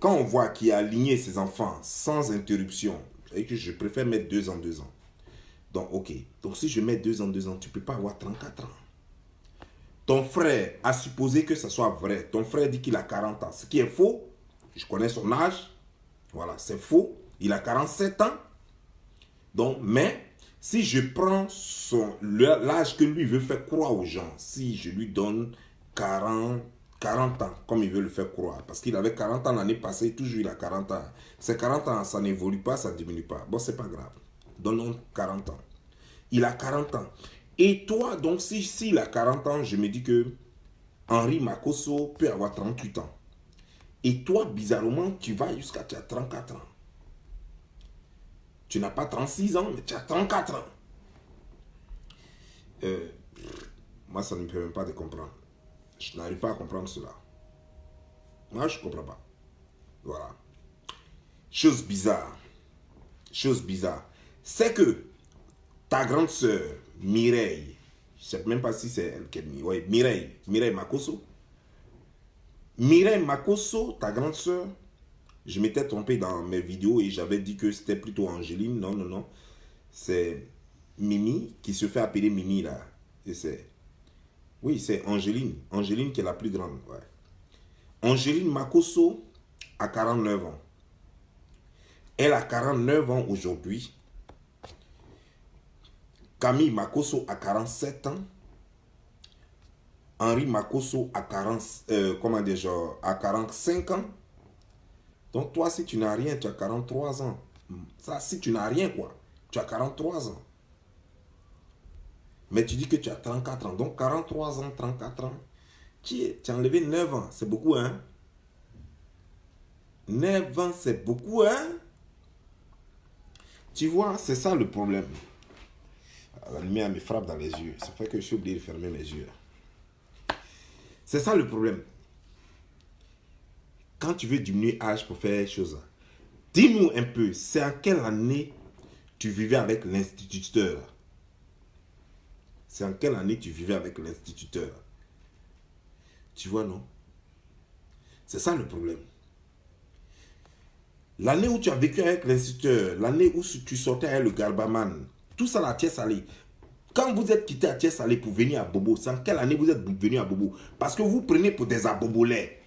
quand on voit qu'il a aligné ses enfants sans interruption, et que je préfère mettre 2 ans, 2 ans. Donc, ok. Donc, si je mets 2 ans, 2 ans, tu ne peux pas avoir 34 ans. Ton frère a supposé que ça soit vrai. Ton frère dit qu'il a 40 ans. Ce qui est faux. Je connais son âge. Voilà, c'est faux. Il a 47 ans. Donc, mais, si je prends l'âge que lui veut faire croire aux gens, si je lui donne 40 ans, comme il veut le faire croire, parce qu'il avait 40 ans l'année passée, toujours il a 40 ans. Ces 40 ans, ça n'évolue pas, ça ne diminue pas. Bon, c'est pas grave. Donnons 40 ans. Il a 40 ans. Et toi, donc, s'il a 40 ans, je me dis que Henri Makosso peut avoir 38 ans. Et toi, bizarrement, tu vas jusqu'à 34 ans. Tu n'as pas 36 ans, mais tu as 34 ans. Moi, ça ne me permet pas de comprendre. Je n'arrive pas à comprendre cela. Moi, je ne comprends pas. Voilà. Chose bizarre. Chose bizarre. C'est que ta grande sœur, Mireille, je ne sais même pas si c'est elle qui est ouais, Mireille Makosso. Mireille Makosso, ta grande sœur, je m'étais trompé dans mes vidéos et j'avais dit que c'était plutôt Angéline. Non, non, non. C'est Mimi qui se fait appeler Mimi là. Et c'est... Oui, c'est Angéline. Angéline qui est la plus grande. Ouais. Angéline Makosso a 49 ans. Elle a 49 ans aujourd'hui. Camille Makosso a 47 ans. Henri Makosso a 45 ans. Donc toi, si tu n'as rien, tu as 43 ans. Ça, si tu n'as rien, quoi, tu as 43 ans. Mais tu dis que tu as 34 ans. Donc 43 ans, 34 ans. Tu as enlevé 9 ans. C'est beaucoup, hein? 9 ans, c'est beaucoup, hein? Tu vois, c'est ça le problème. La lumière me frappe dans les yeux. Ça fait que je suis obligé de fermer mes yeux. C'est ça le problème. Quand tu veux diminuer l'âge pour faire des choses, dis-nous un peu, c'est en quelle année tu vivais avec l'instituteur? C'est en quelle année tu vivais avec l'instituteur? Tu vois, non? C'est ça le problème. L'année où tu as vécu avec l'instituteur, l'année où tu sortais avec le garbaman, tout ça la Thiès Salé. Quand vous êtes quitté à Thiès Salé pour venir à Bobo, c'est en quelle année vous êtes venu à Bobo? Parce que vous prenez pour des abobolais.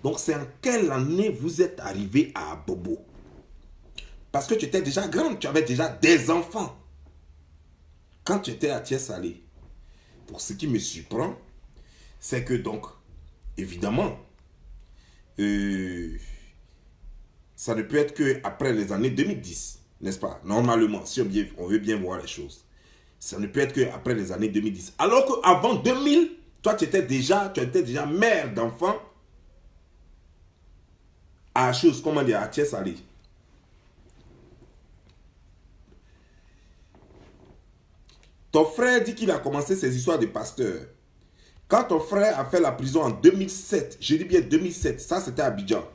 Donc c'est en quelle année vous êtes arrivé à Bobo? Parce que tu étais déjà grande, tu avais déjà des enfants. Quand tu étais à Thiès Salé. Pour ce qui me surprend, c'est que donc, évidemment, ça ne peut être qu'après les années 2010, n'est-ce pas? Normalement, si on veut bien voir les choses. Ça ne peut être qu'après les années 2010. Alors qu'avant 2000, toi, tu étais déjà mère d'enfant à chose, comment dire, à Thiès Salé. Ton frère dit qu'il a commencé ses histoires de pasteur. Quand ton frère a fait la prison en 2007, je dis bien 2007, ça c'était Abidjan.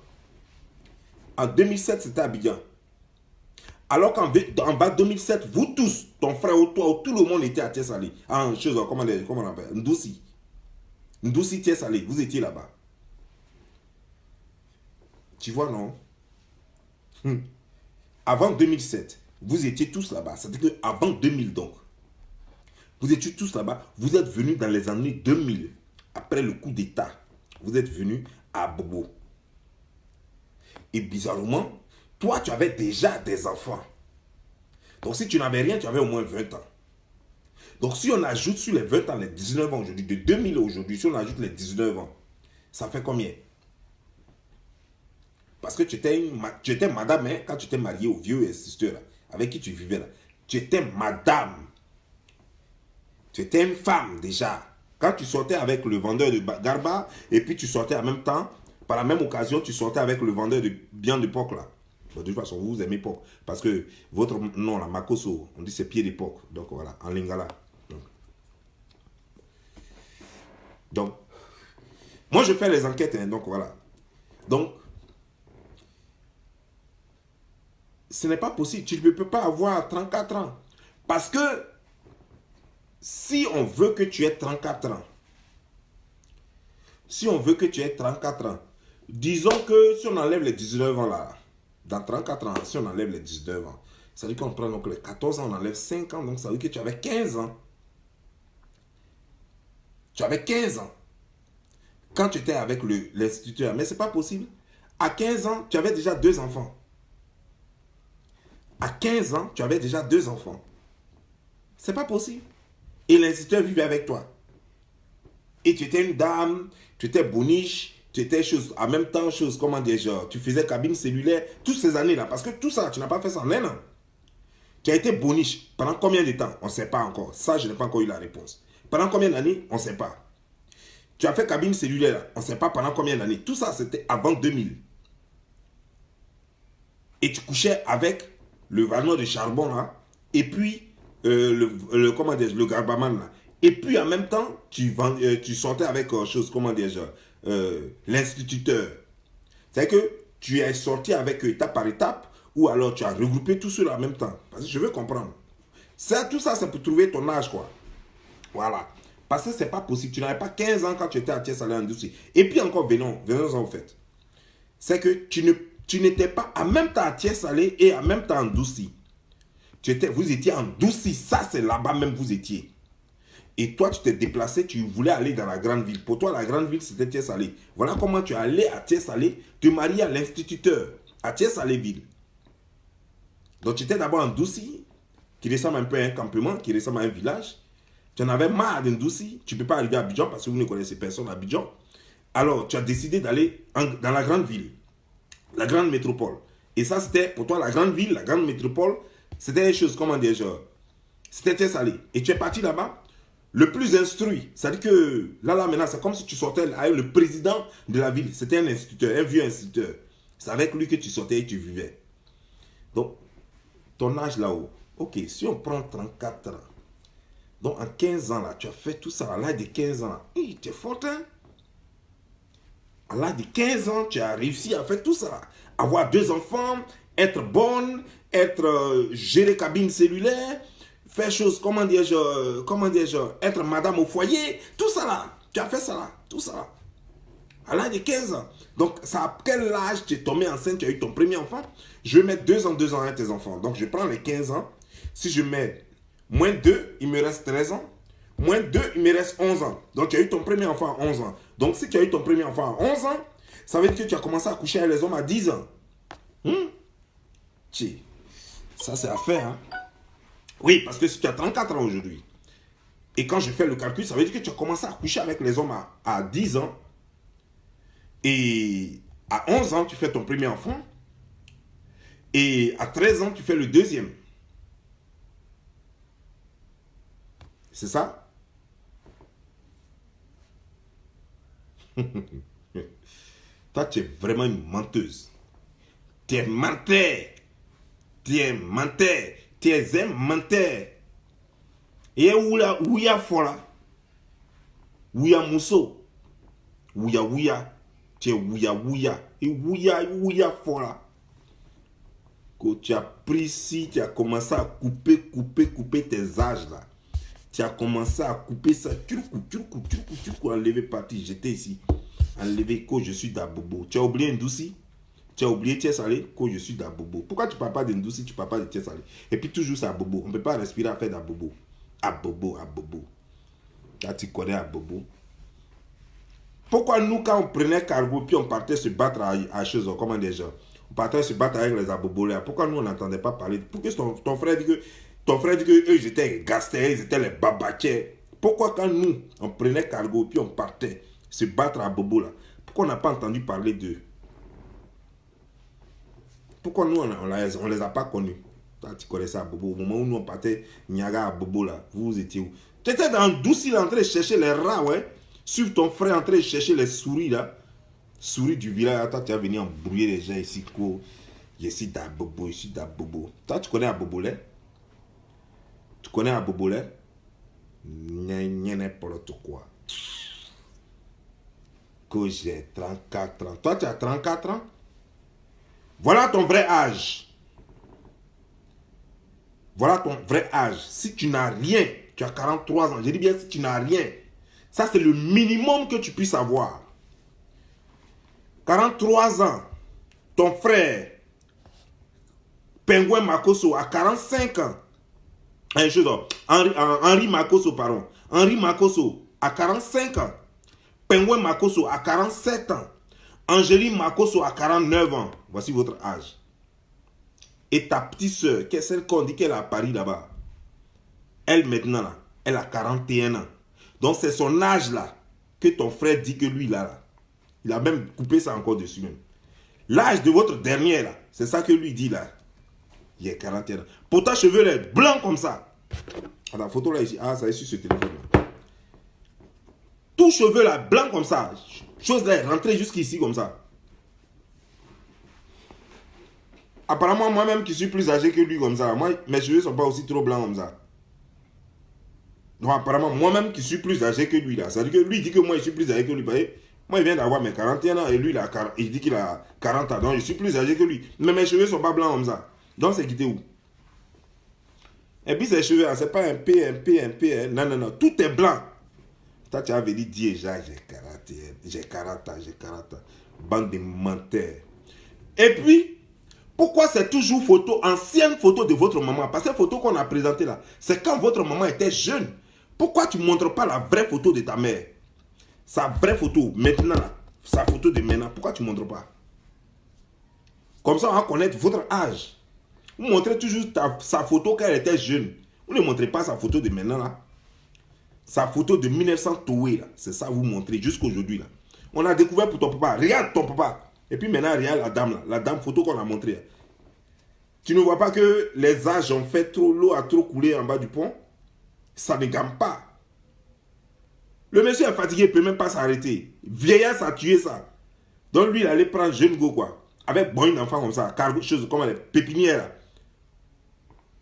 En 2007, c'était Abidjan. Alors qu'en bas 2007, vous tous, ton frère ou toi, tout le monde était à Thiès Salé. En chose, comment on appelle? Ndoussi. Ndoussi Thiès Salé, vous étiez là-bas. Tu vois, non? Avant 2007, vous étiez tous là-bas. C'est-à-dire qu'avant 2000 donc. Vous étiez tous là-bas. Vous êtes venus dans les années 2000. Après le coup d'État. Vous êtes venus à Bobo. Et bizarrement, toi, tu avais déjà des enfants. Donc, si tu n'avais rien, tu avais au moins 20 ans. Donc, si on ajoute sur les 20 ans, les 19 ans aujourd'hui, de 2000 à aujourd'hui, si on ajoute les 19 ans, ça fait combien? Parce que tu étais madame, hein, quand tu t'es marié au vieux instituteur, là, avec qui tu vivais là. Tu étais madame. Tu étais une femme déjà. Quand tu sortais avec le vendeur de Garba, et puis tu sortais en même temps, par la même occasion, tu sortais avec le vendeur de viande de porc là. De toute façon, vous aimez porc. Parce que votre nom là, Makosso, on dit c'est pied de porc. Donc voilà, en lingala. Donc, moi je fais les enquêtes, hein, donc voilà. Donc, ce n'est pas possible. Tu ne peux pas avoir 34 ans. Parce que si on veut que tu aies 34 ans, si on veut que tu aies 34 ans, disons que si on enlève les 19 ans là, dans 34 ans, si on enlève les 19 ans, ça veut dire qu'on prend donc les 14 ans, on enlève 5 ans, donc ça veut dire que tu avais 15 ans. Tu avais 15 ans quand tu étais avec l'instituteur. Mais ce n'est pas possible. À 15 ans, tu avais déjà 2 enfants. À 15 ans, tu avais déjà 2 enfants. C'est pas possible. Et l'instituteur vivait avec toi. Et tu étais une dame, tu étais boniche, tu étais chose, en même temps, chose, comment dire, genre, tu faisais cabine cellulaire, toutes ces années-là. Parce que tout ça, tu n'as pas fait ça en un an. Tu as été boniche pendant combien de temps? On ne sait pas encore. Ça, je n'ai pas encore eu la réponse. Pendant combien d'années? On ne sait pas. Tu as fait cabine cellulaire, on ne sait pas pendant combien d'années. Tout ça, c'était avant 2000. Et tu couchais avec le vanois de charbon, là, et puis comment dire, le garbaman, là. Et puis, en même temps, tu sortais avec chose, comment dire, l'instituteur. C'est-à-dire que tu es sorti avec étape par étape, ou alors tu as regroupé tout cela en même temps. Parce que je veux comprendre. Tout ça, c'est pour trouver ton âge, quoi. Voilà. Parce que c'est pas possible. Tu n'avais pas 15 ans quand tu étais à Thiès-Salé en Doucy. Et puis encore, venons-en au fait. C'est que tu n'étais pas en même temps à Thiès-Salé et en même temps en Doucy. Vous étiez en Doucy. Ça, c'est là-bas même vous étiez. Et toi, tu t'es déplacé, tu voulais aller dans la grande ville. Pour toi, la grande ville, c'était Thiès-Salé. Voilà comment tu es allé à Thiès-Salé, te marier à l'instituteur, à Thiès-Salé-Ville. Donc, tu étais d'abord en Doucy, qui ressemble un peu à un campement, qui ressemble à un village. Tu en avais marre d'Indouci, tu ne peux pas arriver à Abidjan parce que vous ne connaissez personne à Abidjan. Alors, tu as décidé d'aller dans la grande ville, la grande métropole. Et ça, c'était pour toi la grande ville, la grande métropole, c'était des choses, comment dire, genre, c'était Thiès-Salé. Et tu es parti là-bas, le plus instruit. C'est-à-dire que là, maintenant, c'est comme si tu sortais avec le président de la ville. C'était un instituteur, un vieux instituteur. C'est avec lui que tu sortais et tu vivais. Donc, ton âge là-haut, ok, si on prend 34 ans, donc en 15 ans, là, tu as fait tout ça à l'âge de 15 ans. Hey, tu es fort, hein? À l'âge de 15 ans, tu as réussi à faire tout ça. Avoir 2 enfants, être bonne, gérer cabine cellulaire, faire choses, comment dire, être madame au foyer, tout ça là. Tu as fait ça là, tout ça là. À l'âge de 15 ans. Donc, ça à quel âge tu es tombé enceinte, tu as eu ton premier enfant? Je vais mettre 2 ans à tes enfants. Donc, je prends les 15 ans. Si je mets moins 2, il me reste 13 ans. Moins 2, il me reste 11 ans. Donc, tu as eu ton premier enfant à 11 ans. Donc, si tu as eu ton premier enfant à 11 ans, ça veut dire que tu as commencé à coucher avec les hommes à 10 ans. Ça, c'est à faire. Hein? Oui, parce que si tu as 34 ans aujourd'hui, et quand je fais le calcul, ça veut dire que tu as commencé à coucher avec les hommes à 10 ans. Et à 11 ans, tu fais ton premier enfant. Et à 13 ans, tu fais le deuxième. C'est ça? Toi, tu es vraiment une menteuse. Tu es menteur. Tu es menteur. Tu es un menteur. Et où y a fola? Où y a mousseau? Où y a? Tu es où y a? Et où y a fola? Que tu as pris ici, tu as commencé à couper tes âges là. Tu as commencé à couper ça. Tu enlevé parti. J'étais ici. Enlevé que je suis d'Abobo. Tu as oublié Ndouci? Tu as oublié Thiès-Salé? Que je suis d'Abobo. Pourquoi tu ne parles pas d'Ndouci, tu ne parles pas de Thiès-Salé? Et puis toujours c'est Abobo. On ne peut pas respirer à faire d'Abobo. Abobo. Là, tu connais Abobo. Pourquoi nous, quand on prenait cargo, puis on partait se battre à choses, comment des gens, on partait se battre avec les Abobo là. Pourquoi nous, on n'entendait pas parler? Pourquoi ton frère dit que eux, ils étaient gastés, ils étaient les babatiers. Pourquoi quand nous, on prenait cargo, puis on partait se battre à Bobo là, pourquoi on n'a pas entendu parler d'eux? Pourquoi nous, on les a pas connus? Toi, tu connaissais à Bobo. Au moment où nous, on partait Niaga à Bobo là, vous étiez où? Tu étais dans Doucy en train de chercher les rats, ouais. Suivre ton frère en train de chercher les souris là. Souris du village, toi, tu es venu embrouiller les gens ici. Je suis d'Abobo, je suis d'Abobo. Toi, tu connais Abobo là? Tu connais Abobo là? N'importe quoi. Que j'ai 34 ans. Toi, tu as 34 ans? Voilà ton vrai âge. Voilà ton vrai âge. Si tu n'as rien, tu as 43 ans. Je dis bien si tu n'as rien. Ça, c'est le minimum que tu puisses avoir. 43 ans. Ton frère, Pengouin Makosso, a 45 ans. Henri Makosso, pardon. Henri Makosso, a 45 ans. Pengouin Makosso, a 47 ans. Angéline Makosso, a 49 ans. Voici votre âge. Et ta petite soeur, qui est celle qu'on dit qu'elle est à Paris là-bas, elle maintenant, là, elle a 41 ans. Donc c'est son âge là que ton frère dit que lui là, il a même coupé ça encore dessus même. L'âge de votre dernier là, c'est ça que lui dit là. Il a 41 ans. Pourtant cheveux là, blancs comme ça. À la photo là ici, ah ça est sur ce téléphone là. Tout cheveux là, blanc comme ça. Chose là, rentrée jusqu'ici comme ça. Apparemment moi-même qui suis plus âgé que lui comme ça, moi mes cheveux sont pas aussi trop blancs comme ça. Donc apparemment moi-même qui suis plus âgé que lui là, ça veut dire que lui dit que moi je suis plus âgé que lui. Moi il vient d'avoir mes 41 ans et lui il dit qu'il a 40 ans, donc je suis plus âgé que lui. Mais mes cheveux sont pas blancs comme ça. Donc c'est quitté où? Et puis ces cheveux là, c'est pas un P, hein. Non, tout est blanc. Toi tu avais dit déjà j'ai 40 ans. Bande de menteurs. Et puis pourquoi c'est toujours photo, ancienne photo de votre maman? Parce que la photo qu'on a présentée là, c'est quand votre maman était jeune. Pourquoi tu ne montres pas la vraie photo de ta mère? Sa vraie photo, maintenant là, sa photo de maintenant, pourquoi tu ne montres pas? Comme ça, on va connaître votre âge. Vous montrez toujours sa photo quand elle était jeune. Vous ne montrez pas sa photo de maintenant là. Sa photo de 1900 Toué là, c'est ça vous montrez jusqu'aujourd'hui là. On a découvert pour ton papa, regarde ton papa. Et puis maintenant, regarde la dame là, la dame photo qu'on a montrée. Tu ne vois pas que les âges ont fait trop, l'eau a trop coulé en bas du pont? Ça ne gamme pas. Le monsieur est fatigué, il ne peut même pas s'arrêter. Vieillard, ça a tué ça. Donc lui, il allait prendre jeune go quoi. Avec bon un enfant comme ça, cargo, chose comme les pépinières là.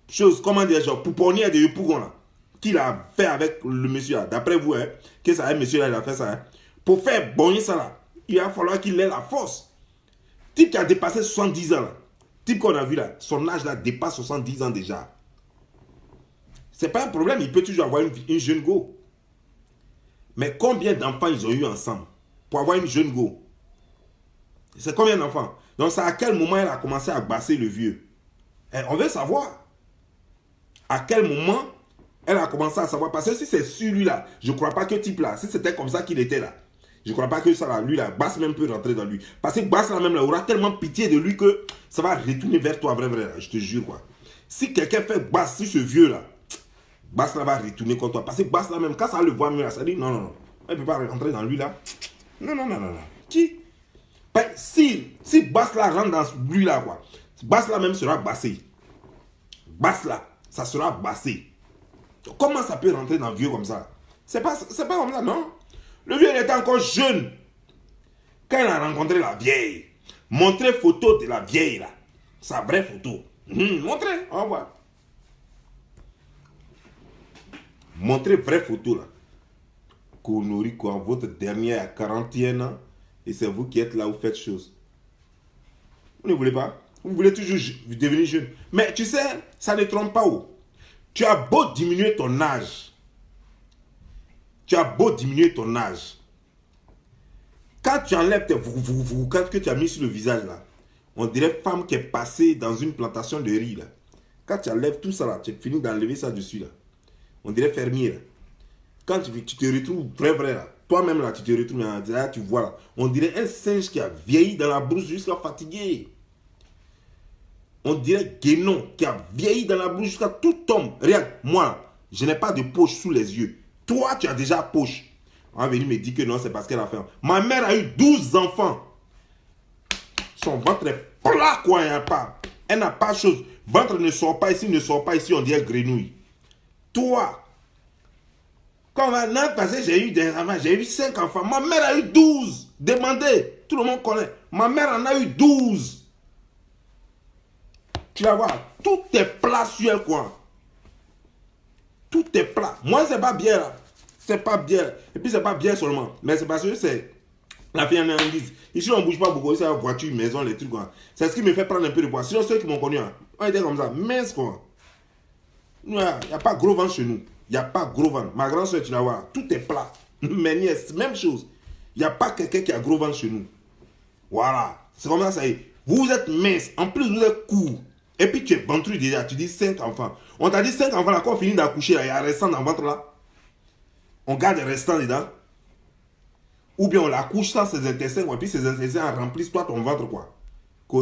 Chose, comment dire, genre pouponnière de Yopougon là. Qu'il a fait avec le monsieur là. D'après vous, hein, que ça, un monsieur là, il a fait ça. Hein. Pour faire bonner ça là, il va falloir qu'il ait la force. Type qui a dépassé 70 ans là. Type qu'on a vu là, son âge là dépasse 70 ans déjà. C'est pas un problème, il peut toujours avoir une jeune go. Mais combien d'enfants ils ont eu ensemble pour avoir une jeune go? C'est combien d'enfants? Donc c'est à quel moment elle a commencé à basser le vieux? Et on veut savoir. À quel moment elle a commencé à savoir? Parce que si c'est sur lui là, je ne crois pas que type là, si c'était comme ça qu'il était là, je ne crois pas que ça là, lui là, Basse même peut rentrer dans lui. Parce que Basse là même là, aura tellement pitié de lui que ça va retourner vers toi, vrai, là, je te jure quoi. Si quelqu'un fait Basse sur ce vieux là, Basse là va retourner contre toi. Parce que Basse là même, quand ça le voit mieux là, ça dit non, elle ne peut pas rentrer dans lui là. Non. Qui? Ben, si Basse là rentre dans lui là quoi, Basse là même sera bassé. Basse là, ça sera bassé. Comment ça peut rentrer dans le vieux comme ça? C'est pas comme ça, non? Le vieux il était encore jeune. Quand il a rencontré la vieille, montrez photo de la vieille là. Sa vraie photo. Montrez, on va voir. Montrez vraie photo là. Konori quoi, votre dernier a 41 ans et c'est vous qui êtes là, vous faites chose. Vous ne voulez pas? Vous voulez toujours devenir jeune. Mais tu sais, ça ne trompe pas où. Tu as beau diminuer ton âge. Quand tu enlèves tes quand que tu as mis sur le visage là, on dirait femme qui est passée dans une plantation de riz là. Quand tu enlèves tout ça là, tu finis d'enlever ça dessus là. On dirait fermier là. Quand tu te retrouves vrai là, toi-même là, tu te retrouves là, tu vois là, on dirait un singe qui a vieilli dans la brousse jusqu'à fatigué. On dirait Guénon qui a vieilli dans la bouche jusqu'à tout tombe. Regarde, moi, je n'ai pas de poche sous les yeux. Toi, tu as déjà poche. On va venir me dire que non, c'est parce qu'elle a fait. Ma mère a eu 12 enfants. Son ventre est plat, quoi, il n'y a pas. Elle n'a pas de chose. Ventre ne sort pas ici, on dirait grenouille. Toi, quand on va parce que j'ai eu des enfants, j'ai eu 5 enfants. Ma mère a eu 12. Demandez, tout le monde connaît. Ma mère en a eu 12. Tu vas voir, tout est plat sur elle, quoi. Tout est plat. Moi, c'est pas bien, là. C'est pas bien. Et puis, c'est pas bien seulement. Mais c'est parce que c'est la fille en Anguise. Ici, on ne bouge pas beaucoup. C'est la voiture, maison, les trucs, quoi. C'est ce qui me fait prendre un peu de poids. Sinon, ceux qui m'ont connu, hein, on était comme ça. Mince, quoi. Il n'y a pas gros vent chez nous. Il n'y a pas gros vent. Ma grande soeur, tu vas voir, tout est plat. Mes nièces, même chose. Il n'y a pas quelqu'un qui a gros vent chez nous. Voilà. C'est comme ça y est. Vous êtes mince. En plus, vous êtes court. Et puis, tu es ventru déjà. Tu dis 5 enfants. On t'a dit 5 enfants là. Quand on finit d'accoucher, il y a un restant dans le ventre là. On garde le restant dedans. Ou bien on l'accouche sans ses intestins. Et puis, ses intestins remplissent toi ton ventre quoi.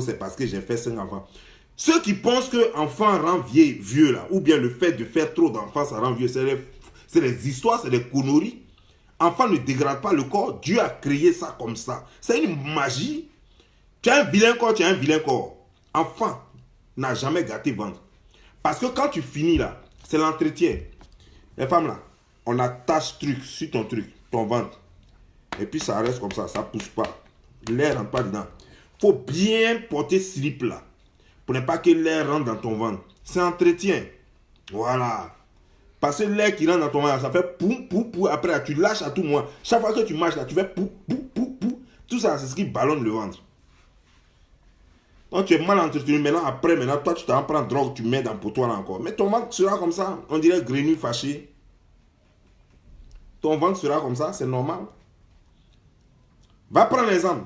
C'est parce que j'ai fait 5 enfants. Ceux qui pensent que enfant rend vieux là. Ou bien le fait de faire trop d'enfants, ça rend vieux. C'est des histoires, c'est des conneries. Enfant ne dégrade pas le corps. Dieu a créé ça comme ça. C'est une magie. Tu as un vilain corps, tu as un vilain corps. Enfant n'a jamais gâté ventre. Parce que quand tu finis là, c'est l'entretien. Les femmes là, on attache truc sur ton truc, ton ventre. Et puis ça reste comme ça ne pousse pas. L'air rentre pas dedans. Il faut bien porter slip là. Pour ne pas que l'air rentre dans ton ventre. C'est entretien. Voilà. Parce que l'air qui rentre dans ton ventre, ça fait poum, poum, poum. Après, là, tu lâches à tout moment. Chaque fois que tu marches, là, tu fais poum, poum, poum, poum. Tout ça, c'est ce qui ballonne le ventre. Donc, tu es mal entretenu. Maintenant, toi, tu t'en prends drogue, tu mets dans pour toi là encore. Mais ton ventre sera comme ça. On dirait grenouille fâché. Ton ventre sera comme ça, c'est normal. Va prendre l'exemple.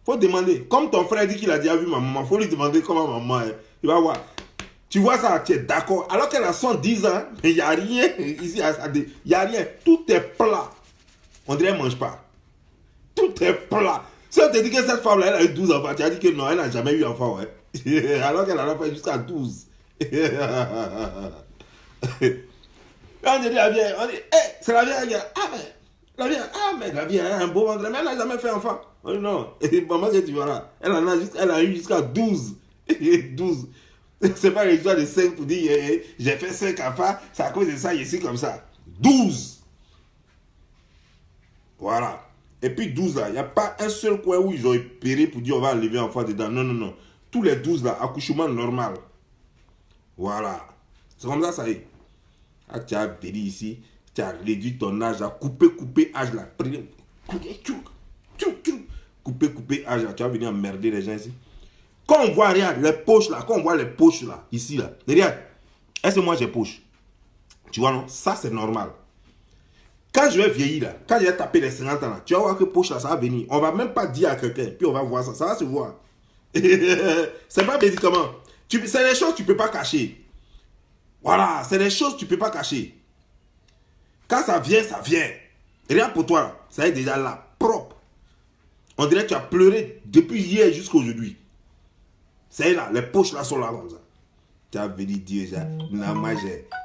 Faut demander. Comme ton frère dit qu'il a déjà vu ma maman, faut lui demander comment maman est. Il va voir. Tu vois ça, tu es d'accord. Alors qu'elle a 110 ans, mais il n'y a rien ici. Il n'y a rien. Tout est plat. On dirait qu'elle ne mange pas. Tout est plat. Si on te dit que cette femme-là, elle a eu 12 enfants, tu as dit que non, elle n'a jamais eu enfant. Ouais. Alors qu'elle en a fait jusqu'à 12. Quand on dit la vieille, on dit, hey, c'est la vieille. Mais la vieille a un beau ventre, mais elle n'a jamais fait enfant. On dit non. Et maman, que tu vois là, elle a eu jusqu'à 12. 12. C'est pas l'histoire de 5 pour dire j'ai fait 5 enfants, c'est à cause de ça, ici comme ça. 12. Voilà. Et puis 12 là, il n'y a pas un seul coin où ils ont opéré pour dire on va enlever un enfant dedans. Non, non, non. Tous les 12 là, accouchement normal. Voilà. C'est comme ça y est. Ah, tu as venu ici, tu as réduit ton âge à couper âge là. Couper âge là. Tu vas venir emmerder les gens ici. Quand on voit, regarde, les poches là, quand on voit les poches là, ici là, regarde, est-ce que moi j'ai poche? Tu vois non? Ça c'est normal. Quand je vais vieillir là, quand je vais taper les 50 ans là, tu vas voir que poche là, ça va venir. On va même pas dire à quelqu'un, puis on va voir ça, ça va se voir. C'est pas médicament. C'est des choses que tu peux pas cacher. Voilà, c'est des choses que tu peux pas cacher. Quand ça vient, ça vient. Rien pour toi, ça est déjà là, propre. On dirait que tu as pleuré depuis hier jusqu'à aujourd'hui. C'est là, les poches là sont là comme ça. Tu as venu dire, non, moi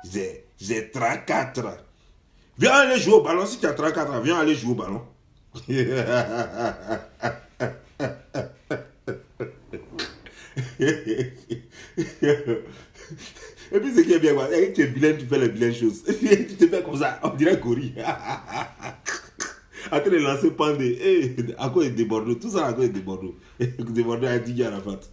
j'ai 34 ans. Viens aller jouer au ballon, si tu as 34 ans, viens aller jouer au ballon. Et puis ce qui est bien, tu es vilain, tu fais les vilaines choses. Tu te fais comme ça, on dirait gorille. En train de lancer Pandé. À quoi il déborde? Tout ça à quoi il déborde? Déborde a dit à la fête.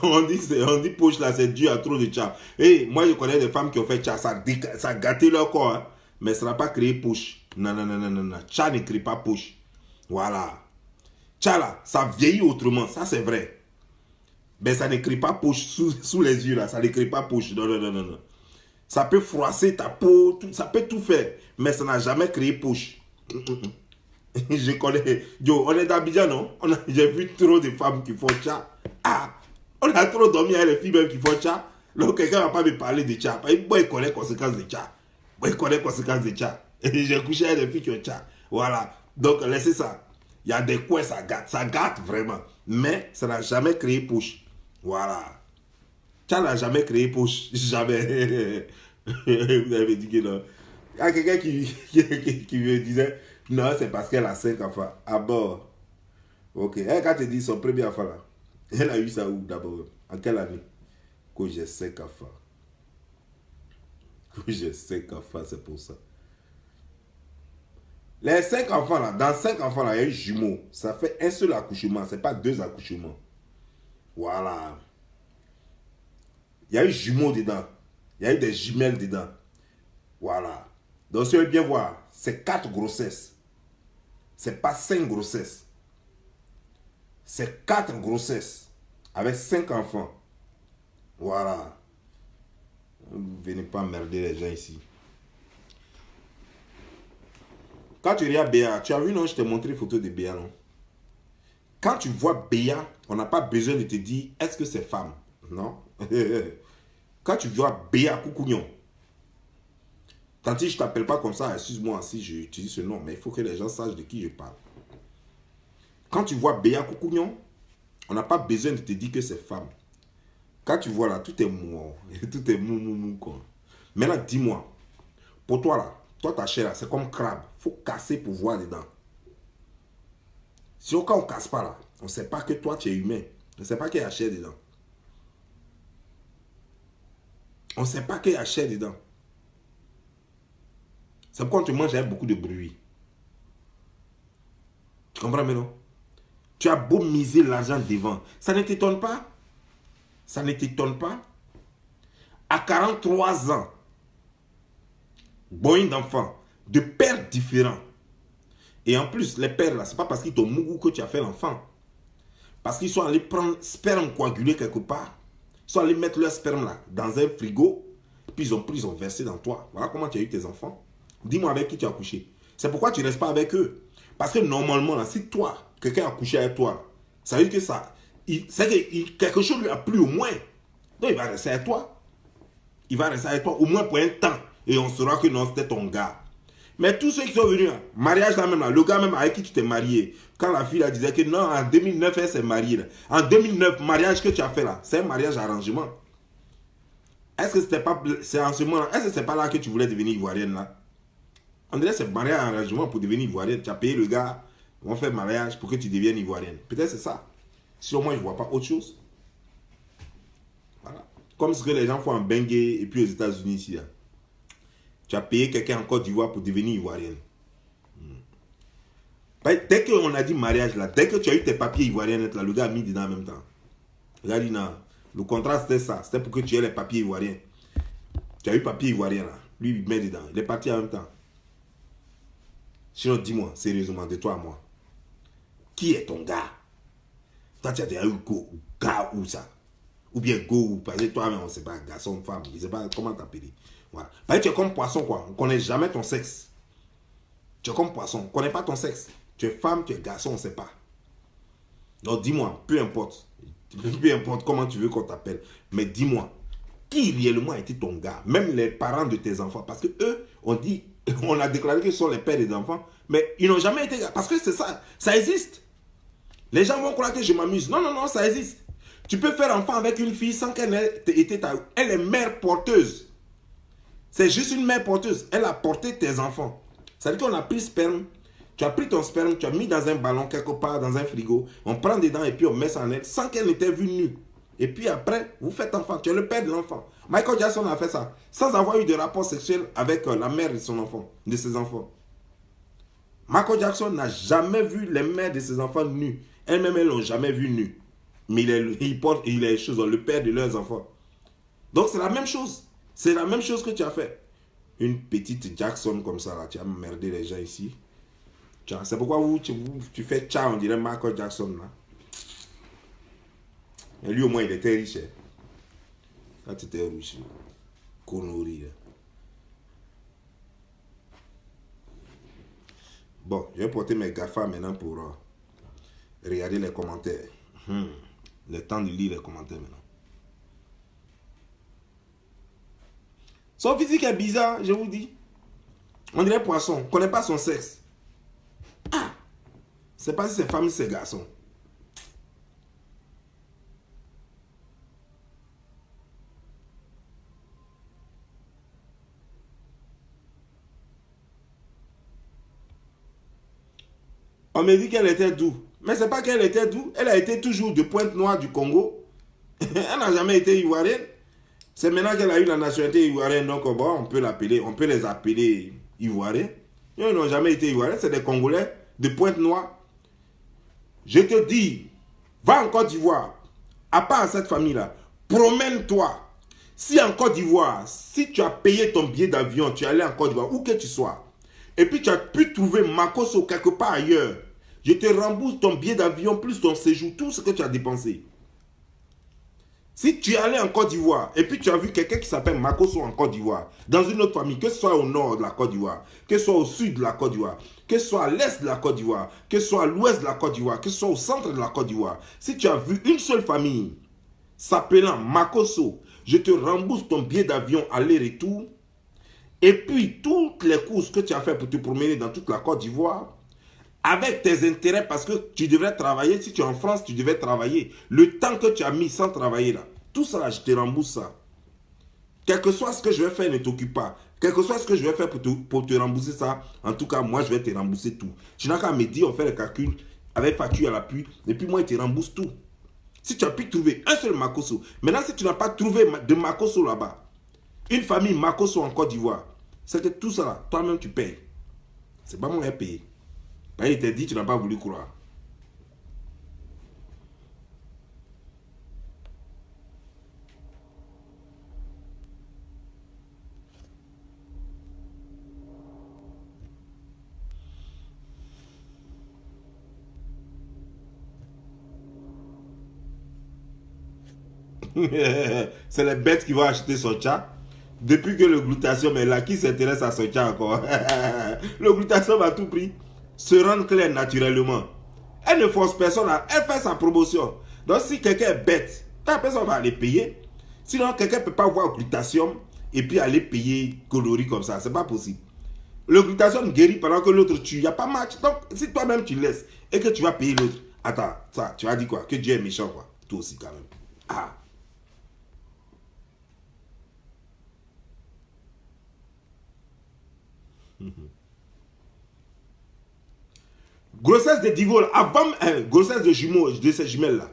On dit poche là, c'est dû à trop de tcha. Et moi je connais des femmes qui ont fait tcha, ça a gâté leur corps, hein, mais ça n'a pas créé poche. Non, non, non, non, non, non. Tcha ne crée pas poche. Voilà. Tcha là, ça vieillit autrement, ça c'est vrai. Mais ça ne crée pas poche sous les yeux là, ça ne crée pas poche. Non, non, non, non, non. Ça peut froisser ta peau, ça peut tout faire, mais ça n'a jamais créé poche. Je connais. Yo, on est d'Abidjan, non? J'ai vu trop de femmes qui font tcha. Ah! On a trop dormi avec les filles même qui font tcha. Donc quelqu'un ne va pas me parler de tcha. Moi, il connaît les conséquences de tcha. Moi, il connaît les conséquences de tcha. J'ai couché avec des filles qui ont tcha. Voilà. Donc laissez ça. Il y a des coins, ça gâte vraiment. Mais ça n'a jamais créé poche. Voilà. Tcha n'a jamais créé poche. Jamais. Vous avez dit que non. Il y a quelqu'un qui me disait, non, c'est parce qu'elle a 5 enfants. À bord. Ok. Elle, quand tu dis son premier enfant là, elle a eu ça où d'abord? En quelle année? Que j'ai 5 enfants. Que j'ai 5 enfants, c'est pour ça. Les 5 enfants là, dans 5 enfants là, il y a eu jumeaux. Ça fait un seul accouchement, c'est pas 2 accouchements. Voilà. Il y a eu jumeaux dedans. Il y a eu des jumelles dedans. Voilà. Donc si vous voulez bien voir, c'est 4 grossesses. C'est pas 5 grossesses. C'est 4 grossesses avec 5 enfants. Voilà. Venez pas emmerder les gens ici. Quand tu regardes Béa, tu as vu, non, je t'ai montré une photo de Béa, non? Quand tu vois Béa, on n'a pas besoin de te dire, est-ce que c'est femme? Non. Quand tu vois Béa Coucougnon, Tanti, je ne t'appelle pas comme ça, excuse-moi si je utilise ce nom, mais il faut que les gens sachent de qui je parle. Quand tu vois Béa Coucougnon, on n'a pas besoin de te dire que c'est femme. Quand tu vois là, tout est mou, tout est mou, quoi. Maintenant, dis-moi, pour toi là, toi ta chair là, c'est comme crabe, il faut casser pour voir dedans. Si quand on ne casse pas là, on ne sait pas que toi tu es humain, on ne sait pas qu'il y a chair dedans. On ne sait pas qu'il y a chair dedans. C'est pourquoi on te mange avec beaucoup de bruit. Tu comprends maintenant? Tu as beau miser l'argent devant. Ça ne t'étonne pas? Ça ne t'étonne pas? À 43 ans, boing d'enfants, de pères différents. Et en plus, les pères là, ce n'est pas parce qu'ils t'ont mougou que tu as fait l'enfant. Parce qu'ils sont allés prendre sperme coagulé quelque part. Ils sont allés mettre leur sperme là dans un frigo. Puis ils ont versé dans toi. Voilà comment tu as eu tes enfants. Dis-moi avec qui tu as couché. C'est pourquoi tu ne restes pas avec eux. Parce que normalement, là, si toi, quelqu'un a couché avec toi, ça veut dire que ça, c'est que quelque chose lui a plu au moins. Donc il va rester avec toi. Il va rester avec toi au moins pour un temps. Et on saura que non, c'était ton gars. Mais tous ceux qui sont venus, mariage là même, là, le gars même avec qui tu t'es marié, quand la fille là, disait que non, en 2009, elle s'est mariée. Là. En 2009, mariage que tu as fait là, c'est un mariage arrangement. Est-ce que c'était pas, c'est en ce moment là, est-ce que c'est pas là que tu voulais devenir ivoirienne là? On dirait que c'est mariage arrangement pour devenir ivoirienne. Tu as payé le gars, on fait mariage pour que tu deviennes ivoirienne. Peut-être c'est ça. Sinon moi je ne vois pas autre chose. Voilà. Comme ce que les gens font en Bengué et puis aux États-Unis ici là. Tu as payé quelqu'un en Côte d'Ivoire pour devenir ivoirienne. Dès qu'on a dit mariage là, dès que tu as eu tes papiers ivoiriens, là, le gars a mis dedans en même temps. Le gars a dit non, le contrat c'était ça, c'était pour que tu aies les papiers ivoiriens. Tu as eu papier ivoirien là, lui il met dedans, il est parti en même temps. Sinon dis-moi, sérieusement, de toi à moi, qui est ton gars? Toi tu as déjà eu gars ou ça? Ou bien go, parce que toi-même on ne sait pas, garçon, femme, je ne sais pas comment t'appeler. Voilà. Parce que tu es comme poisson quoi, on ne connaît jamais ton sexe. Tu es comme poisson, on ne connaît pas ton sexe. Tu es femme, tu es garçon, on ne sait pas. Donc dis-moi, peu importe comment tu veux qu'on t'appelle, mais dis-moi, qui réellement a été ton gars? Même les parents de tes enfants, parce que eux, on a déclaré qu'ils sont les pères des enfants, mais ils n'ont jamais été gars, parce que c'est ça, ça existe. Les gens vont croire que je m'amuse. Non, non, non, ça existe. Tu peux faire enfant avec une fille sans qu'elle ait été elle est mère porteuse. C'est juste une mère porteuse. Elle a porté tes enfants. Ça veut dire qu'on a pris sperme. Tu as pris ton sperme, tu as mis dans un ballon quelque part, dans un frigo. On prend dedans et puis on met ça en elle sans qu'elle n'était vue nue. Et puis après, vous faites enfant. Tu es le père de l'enfant. Michael Jackson a fait ça sans avoir eu de rapport sexuel avec la mère de son enfant, de ses enfants. Michael Jackson n'a jamais vu les mères de ses enfants nus. Elles-mêmes, elles ne l'ont jamais vu nus. Mais il est le père de leurs enfants. Donc c'est la même chose. C'est la même chose que tu as fait. Une petite Jackson comme ça, là, tu as merdé les gens ici. C'est pourquoi tu fais tcha, on dirait Michael Jackson. Là. Et lui au moins il était riche. Hein. Quand tu étais riche, connerie. Bon, je vais porter mes GAFA maintenant pour regarder les commentaires. Le temps de lire les commentaires maintenant. Son physique est bizarre, je vous dis. On dirait poisson, on ne connaît pas son sexe. Ah, c'est pas si c'est femme ou c'est garçon. On me dit qu'elle était douce. Mais c'est pas qu'elle était douce. Elle a été toujours de Pointe-Noire du Congo. Elle n'a jamais été ivoirienne. C'est maintenant qu'elle a eu la nationalité ivoirienne. Donc bon, on peut les appeler ivoiriens. Ils n'ont jamais été ivoiriens. C'est des Congolais de Pointe-Noire. Je te dis, va en Côte d'Ivoire. À part cette famille-là, promène-toi. Si en Côte d'Ivoire, si tu as payé ton billet d'avion, tu es allé en Côte d'Ivoire, où que tu sois, et puis tu as pu trouver Makosso quelque part ailleurs, je te rembourse ton billet d'avion plus ton séjour, tout ce que tu as dépensé. Si tu es allé en Côte d'Ivoire et puis tu as vu quelqu'un qui s'appelle Makosso en Côte d'Ivoire, dans une autre famille, que ce soit au nord de la Côte d'Ivoire, que ce soit au sud de la Côte d'Ivoire, que ce soit à l'est de la Côte d'Ivoire, que ce soit à l'ouest de la Côte d'Ivoire, que ce soit au centre de la Côte d'Ivoire, si tu as vu une seule famille s'appelant Makosso, je te rembourse ton billet d'avion aller-retour et puis toutes les courses que tu as fait pour te promener dans toute la Côte d'Ivoire, avec tes intérêts, parce que tu devrais travailler, si tu es en France, tu devais travailler. Le temps que tu as mis sans travailler là, tout ça là, je te rembourse ça. Quel que soit ce que je vais faire, ne t'occupe pas. Quel que soit ce que je vais faire pour te rembourser ça, en tout cas, moi, je vais te rembourser tout. Tu n'as qu'à me dire, on fait le calcul avec facture à l'appui, et puis moi, je te rembourse tout. Si tu as pu trouver un seul Makosso, maintenant, si tu n'as pas trouvé de Makosso là-bas, une famille Makosso en Côte d'Ivoire, c'est que tout ça là, toi-même, tu payes. C'est pas moi qui ai payé. Il t'a dit, tu n'as pas voulu croire. C'est les bêtes qui vont acheter son chat. Depuis que le glutatium est là, qui s'intéresse à son chat encore? Le glutatium à tout prix se rend clair naturellement. Elle ne force personne, elle fait sa promotion. Donc si quelqu'un est bête, la personne va aller payer. Sinon, quelqu'un ne peut pas voir glutatium et puis aller payer coloris comme ça. C'est pas possible. Le glutatium guérit pendant que l'autre tue. Il n'y a pas match. Donc, si toi-même tu laisses et que tu vas payer l'autre, attends, ça, tu vas dire quoi? Que Dieu est méchant, quoi. Toi aussi, quand même. Ah. Grossesse de Divol, avant, grossesse de jumeaux, de ces jumelles-là.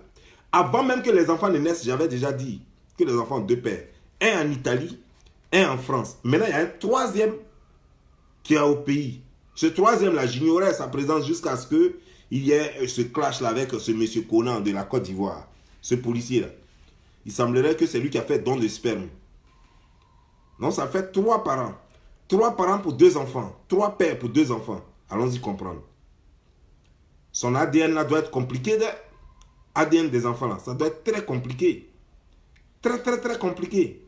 Avant même que les enfants ne naissent, j'avais déjà dit que les enfants ont deux pères. Un en Italie, un en France. Maintenant, il y a un troisième qui est au pays. Ce troisième-là, j'ignorais sa présence jusqu'à ce qu'il y ait ce clash-là avec ce monsieur Conan de la Côte d'Ivoire. Ce policier-là. Il semblerait que c'est lui qui a fait don de sperme. Non, ça fait 3 parents. 3 parents pour 2 enfants. 3 pères pour 2 enfants. Allons-y comprendre. Son ADN là doit être compliqué. ADN des enfants là, ça doit être très compliqué. Très compliqué.